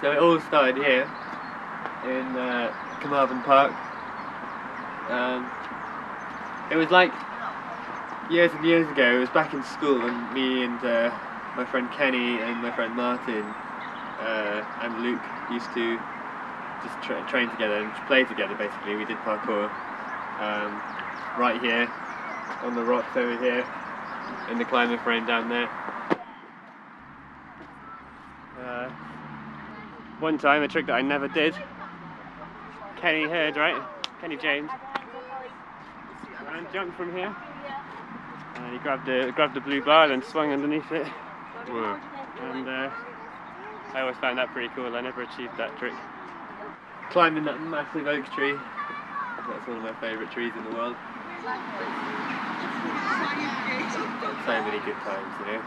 So it all started here in Carmarthen Park. It was like years and years ago. It was back in school, and me and my friend Kenny and my friend Martin and Luke used to just train together and play together. Basically, we did parkour right here on the rocks over here in the climber frame down there. One time, a trick that I never did, Kenny heard, right? Kenny James. And jumped from here. And he grabbed the blue bar and swung underneath it. Whoa. And I always found that pretty cool. I never achieved that trick. Climbing that massive oak tree. That's one of my favourite trees in the world. So many good times, you know.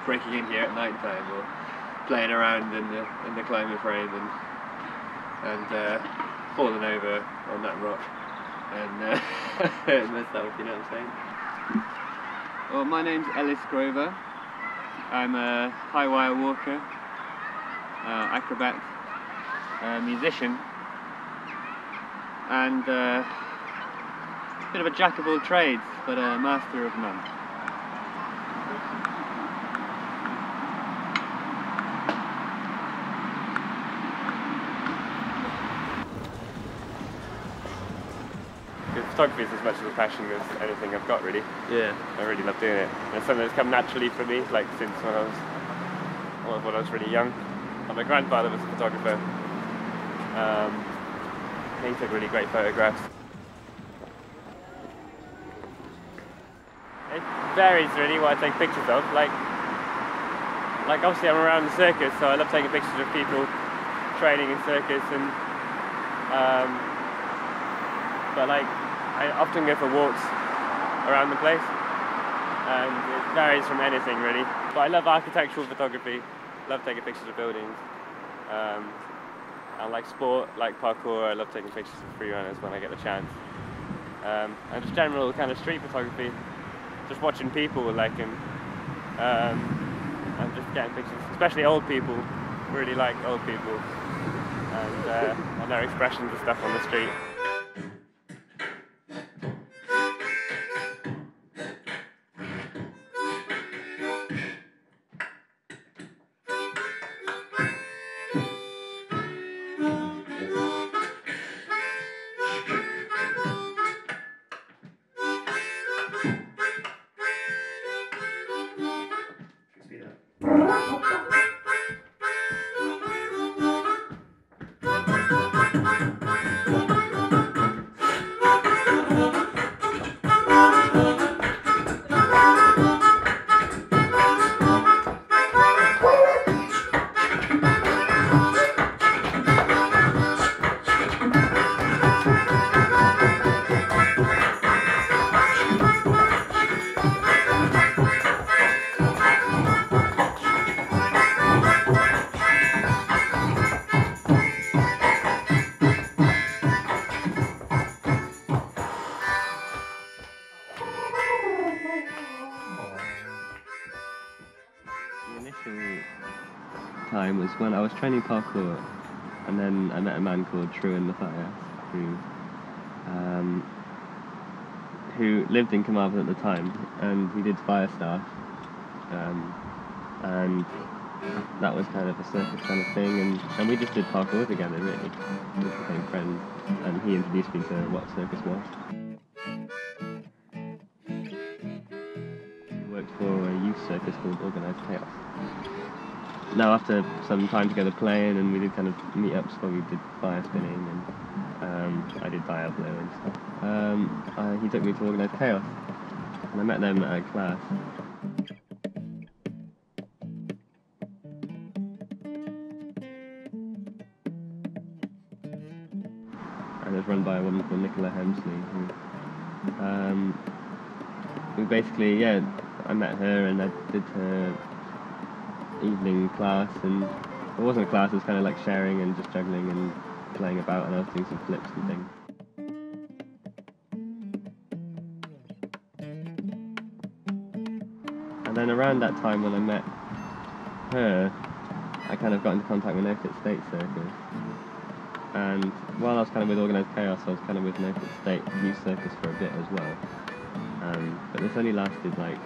Breaking in here at night time or playing around in the climber frame and falling over on that rock and hurting myself, you know what I'm saying? Well, my name's Ellis Grover. I'm a high wire walker, acrobat, musician, and a bit of a jack of all trades, but a master of none. Photography is as much of a passion as anything I've got, really. Yeah. I really love doing it. And it's something that's come naturally for me, like since when I was really young. And my grandfather was a photographer. He took really great photographs. It varies really what I take pictures of. Like obviously I'm around the circus, so I love taking pictures of people training in circus, and but like I often go for walks around the place, and it varies from anything really. But I love architectural photography, love taking pictures of buildings, and like sport, like parkour, I love taking pictures of free runners when I get the chance. And just general kind of street photography, just watching people and just getting pictures, especially old people, really like old people, and their expressions and stuff on the street. Time was when I was training parkour, and then I met a man called Truan Matthias who lived in Carmarthen at the time, and he did fire staff, and that was kind of a circus kind of thing, and we just did parkour together really. We became friends, and he introduced me to what circus was. He worked for a youth circus called Organised Chaos. Now after some time together playing, and we did kind of meet-ups where we did fire spinning, and I did Diablo and stuff, he took me to Organised Chaos, and I met them at a class. And it was run by a woman called Nicola Hemsley, who basically, yeah, I met her and I did her evening class, and it wasn't a class, it was kind of like sharing and just juggling and playing about, and I was doing some flips and things. And then around that time when I met her, I kind of got into contact with Naked State Circus. And while I was kind of with Organised Chaos, I was kind of with Naked State Youth Circus for a bit as well. But this only lasted like,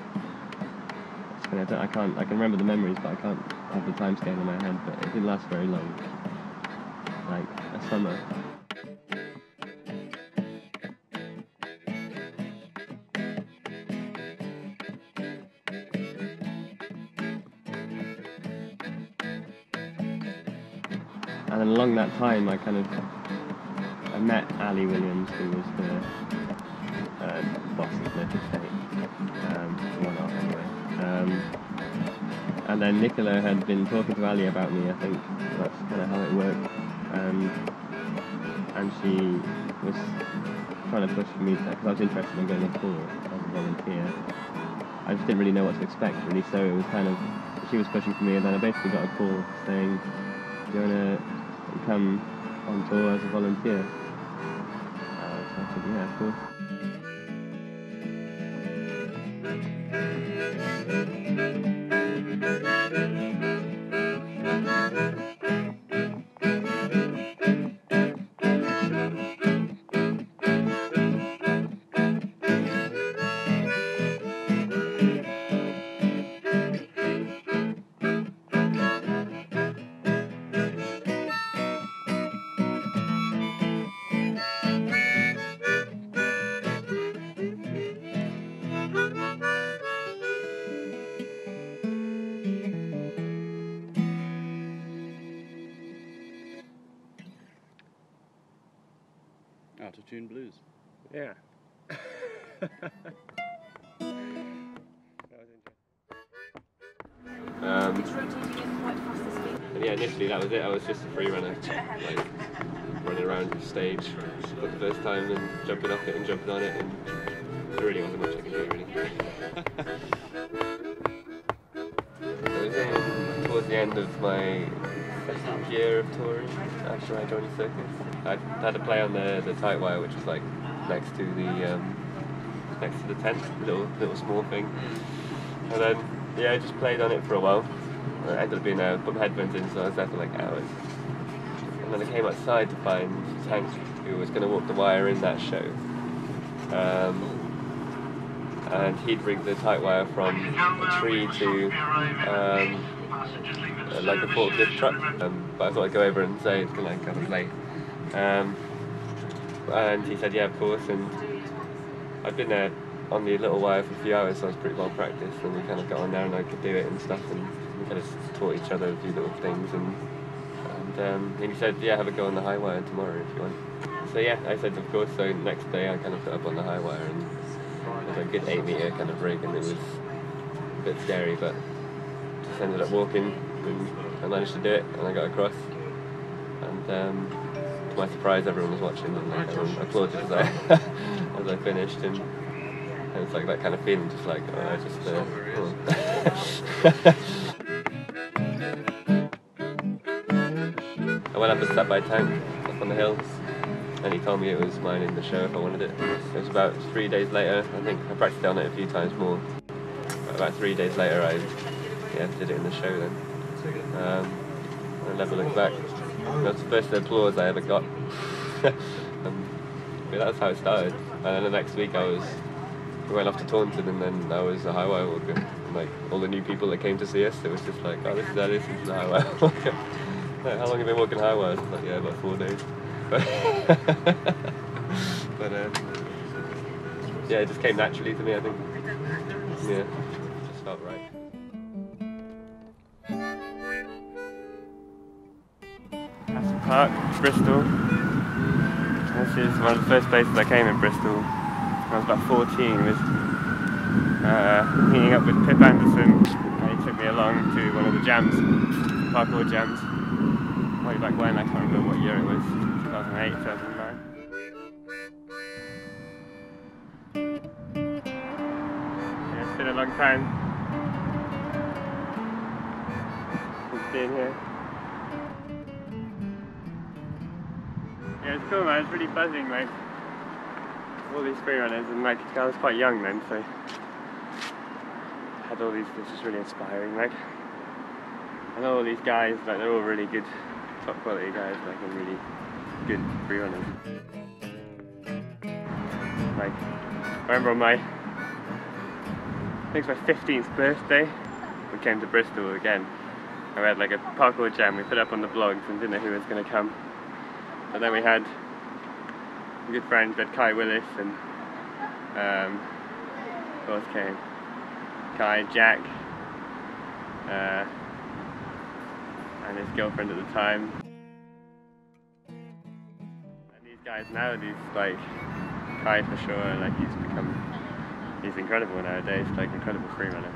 I can remember the memories, but I can't have the time scale in my head, but it didn't last very long. Like a summer. And then along that time, I met Ali Williams, who was the boss of Naked State, one off anyway. And then Nicola had been talking to Ali about me, I think that's kind of how it worked. And she was trying to push me, because I was interested in going to tour as a volunteer. I just didn't really know what to expect, really, so it was kind of, she was pushing for me, and then I basically got a call saying, do you want to come on tour as a volunteer? So I said, yeah, of course. Out of tune blues. Yeah. And yeah, initially that was it. I was just a free runner, like running around the stage for the first time and jumping off it and jumping on it, and there really wasn't much I could do, really. It was towards the end of my second year of touring after I joined the circus. I had to play on the tight wire, which was like next to the tent, little small thing. And then yeah, I just played on it for a while. I ended up being there, put my headphones in, so I was there for like hours. And then I came outside to find Tank, who was going to walk the wire in that show. And he'd rigged the tight wire from a tree to like a forklift truck. But I thought I'd go over and say it's going to kind of play. And he said, yeah, of course. And I'd been there on the little wire for a few hours, so I was pretty well practiced. And we kind of got on there and I could do it and stuff. And we kind of taught each other a few little things. And he said, yeah, have a go on the high wire tomorrow if you want. So yeah, I said, of course. So next day I kind of put up on the high wire, and it was a good 8-meter kind of rig, and it was a bit scary, but just ended up walking, and I managed to do it, and I got across. And to my surprise, everyone was watching, and like, everyone applauded as I finished, and it's like that kind of feeling, just like, oh, I just I went up and sat by Tank up on the hill, and he told me it was mine in the show if I wanted it. It was about 3 days later. I think I practiced on it a few times more. About 3 days later, I did it in the show then. I never looked back. That was the first applause I ever got. That's how it started. And then the next week we went off to Taunton, and then I was a high wire walker. And like all the new people that came to see us, it was just like, oh, this is the high wire walker. Like, how long have you been walking high wires? I was like, yeah, about 4 days. But yeah, it just came naturally to me, I think. Yeah, it just felt right. Aston Park, Bristol. This is one of the first places I came in Bristol. I was about 14, was meeting up with Pip Anderson, and he took me along to one of the jams, parkour jams, way back when. I can't remember what year it was, 2008, 2009. Yeah, it's been a long time since being here. Yeah, it's cool, man. It's really buzzing, like all these free runners, and like I was quite young then, so I had all these. This is really inspiring, like And all these guys, like, they're all really good, top quality guys, like, and really good free runners. Like, I remember on my, I think it's my 15th birthday, we came to Bristol again. And we had like a parkour jam, we put up on the blogs and didn't know who was going to come. But then we had good friends, we had Kai Willis and who else came? Kai, Jack, and his girlfriend at the time. And these guys now, these like Kai for sure, like he's incredible nowadays, like incredible free runner.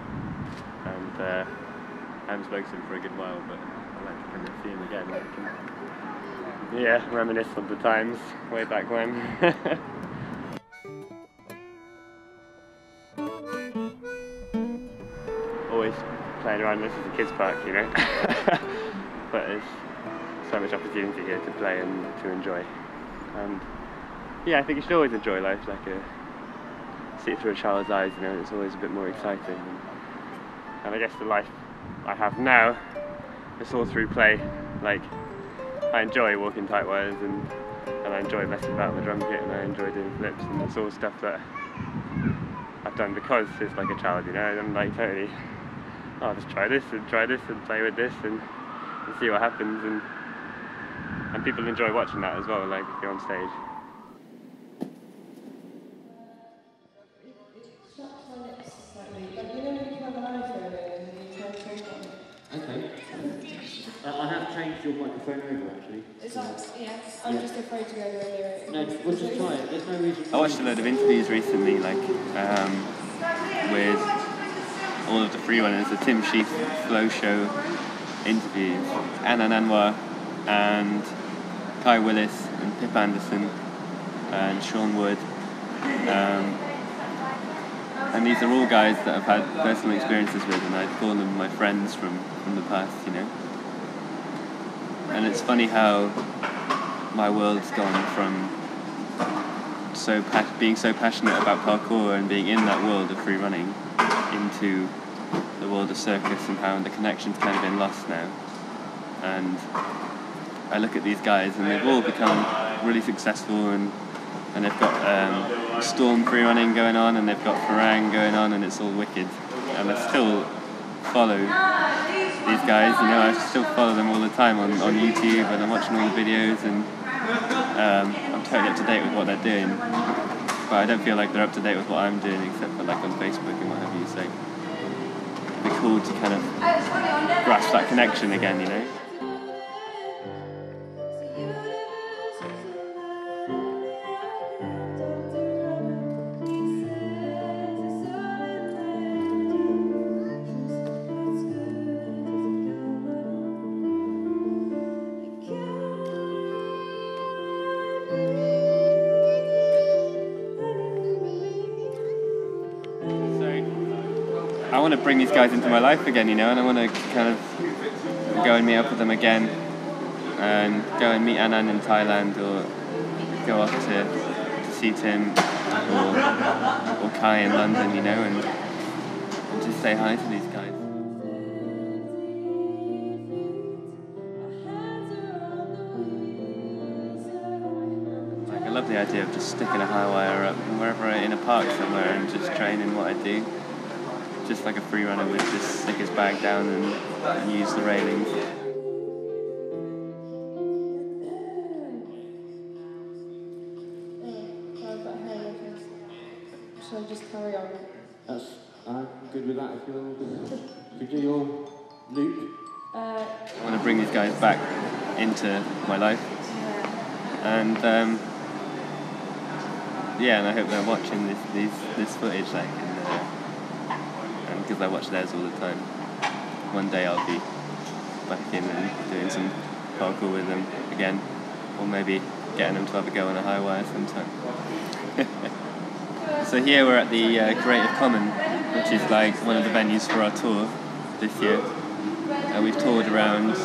And I haven't spoken to him for a good while, but I'd like to come and see him again. Yeah, reminisce of the times way back when. Always playing around this is a kids' park, you know. But there's so much opportunity here to play and to enjoy. And yeah, I think you should always enjoy life, like see it through a child's eyes, you know. It's always a bit more exciting. And I guess the life I have now, it's all through play. Like, I enjoy walking tight wires and I enjoy messing about with the drum kit and I enjoy doing flips, and it's all stuff that I've done because it's like a child, you know. I'm like totally, oh, just try this and play with this and see what happens, and people enjoy watching that as well, like if you're on stage. Okay. I have changed your microphone over actually. Is that, yeah, I'm just afraid to go near it. No, we'll just try it. There's no reason. I watched a load of interviews recently, like with all of the free runners, the Tim Sheaf Flow Show interviews, Anna Anwar and Kai Willis and Pip Anderson and Sean Wood. And these are all guys that I've had personal experiences with, and I call them my friends from the past, you know. And it's funny how my world's gone from being so passionate about parkour and being in that world of free running into the world of circus, and how the connection's kind of been lost now. And I look at these guys and they've all become really successful, and they've got Storm free running going on, and they've got Farang going on, and it's all wicked. And I still follow these guys, you know, I still follow them all the time on YouTube, and I'm watching all the videos, and I'm totally up to date with what they're doing. But I don't feel like they're up to date with what I'm doing, except for like on Facebook and what have you, so it'd be cool to kind of grasp that connection again, you know. I want to bring these guys into my life again, you know, and I want to kind of go and meet up with them again, and go and meet Anand in Thailand, or go off to see Tim or Kai in London, you know, and just say hi to these guys. Like, I love the idea of just sticking a high wire up wherever in a park somewhere and just training what I do. Just like a free runner would just stick his bag down and use the railings. Shall I just carry on? I'm good with that if you're good with that. Could you do your loop? I want to bring these guys back into my life. And yeah, and I hope they're watching this footage, like, and because I watch theirs all the time. One day I'll be back in and doing some parkour with them again, or maybe getting them to have a go on a high wire sometime. So here we're at the Creative Common, which is like one of the venues for our tour this year. We've toured around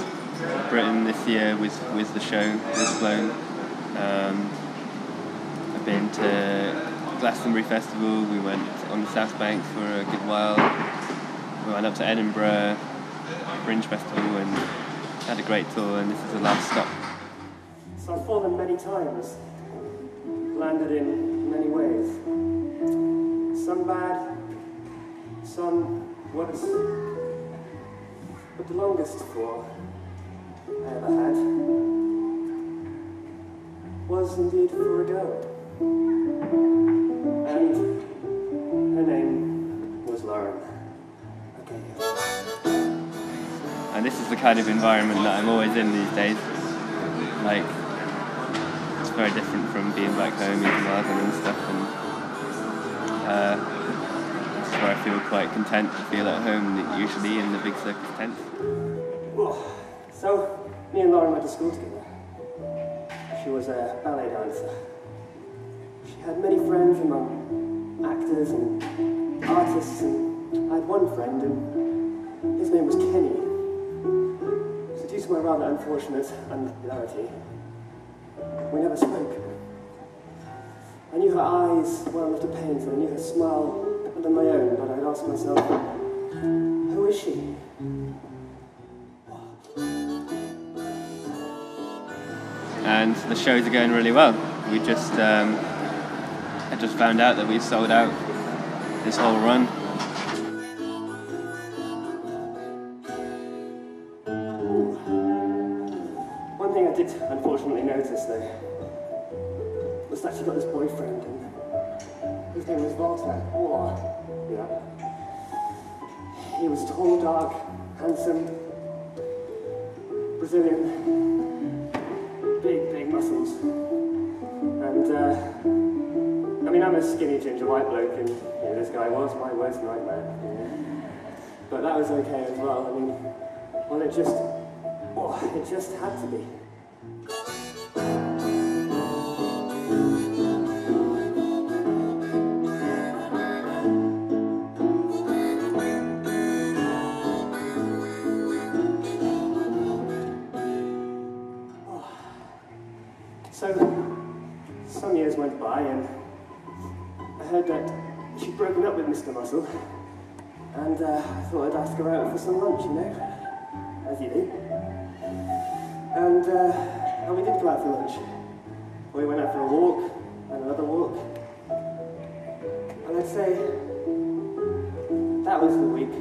Britain this year with the show, with Flown. I've been to Glastonbury Festival, we went on the South Bank for a good while, we went up to Edinburgh, Fringe Festival and had a great tour, and this is the last stop. So I've fallen many times, landed in many ways. Some bad, some worse. But the longest fall I ever had was indeed for a girl. And her name was Lauren. Okay. And this is the kind of environment that I'm always in these days. Like, it's very different from being back home in Glasgow and stuff, and this is where I feel quite content to feel at home, usually in the big circus tent. So, me and Lauren went to school together. She was a ballet dancer. She had many friends among actors and artists, and I had one friend, and his name was Kenny. So due to my rather unfortunate unpopularity, we never spoke. I knew her eyes well enough to paint, and I knew her smile better than my own, but I'd ask myself, who is she? And the shows are going really well. We just, I just found out that we've sold out this whole run. One thing I did unfortunately notice though was that she got this boyfriend, and his name was Walter. Oh, yeah. He was tall, dark, handsome, Brazilian, big muscles, and I mean, I'm a skinny ginger white bloke, and this guy was my worst nightmare. But that was okay as well. I mean, well, it just had to be. So, some years went by, and I heard that she'd broken up with Mr. Muscle, and I thought I'd ask her out for some lunch, as you do. And we did go out for lunch. We went out for a walk, and another walk. And I'd say that was the week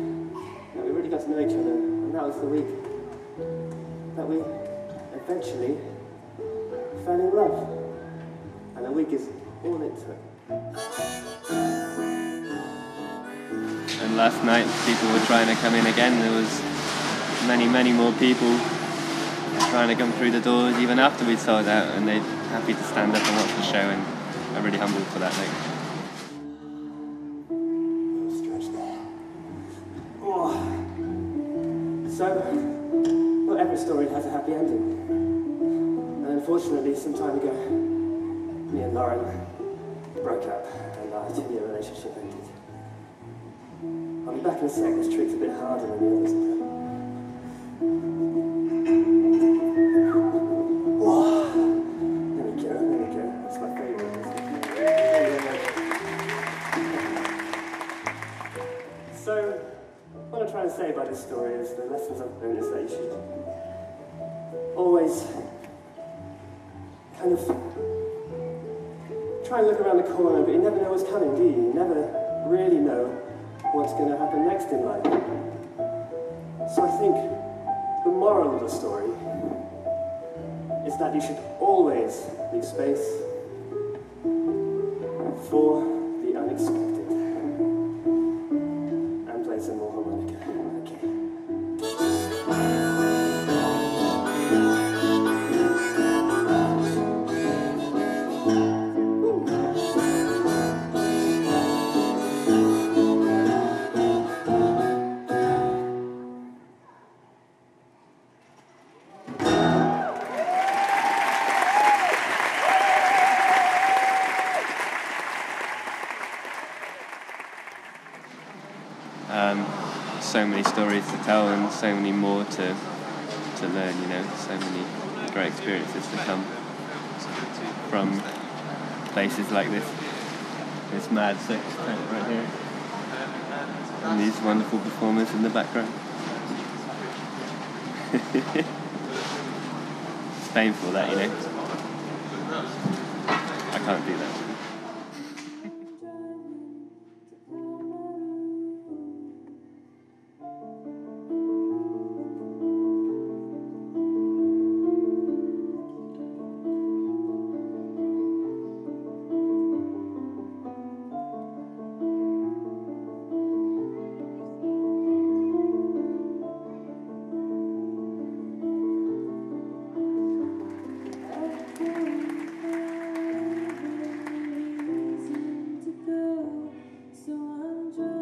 that we really got to know each other, and that was the week that we eventually fell in love, and a week is all it took. And last night people were trying to come in again. There was many more people trying to come through the doors even after we'd sold out, and they're happy to stand up and watch the show, and I'm really humbled for that. So, not every story has a happy ending. Unfortunately, some time ago, me and Lauren broke up, and our 10-year relationship ended. I'll be back in a sec. This trick's a bit harder than the others. Whoa. There we go. That's my favourite. So, what I'm trying to say about this story is the lessons I've learned is that you should always kind of try and look around the corner, but you never know what's coming, do you? You never really know what's going to happen next in life. So I think the moral of the story is that you should always leave space for the unexpected. And play some more harmonica. Okay. So many stories to tell, and so many more to learn, so many great experiences to come from places like this mad circus tent right here, and these wonderful performers in the background. It's painful, that, you know. I can't do that. So I'm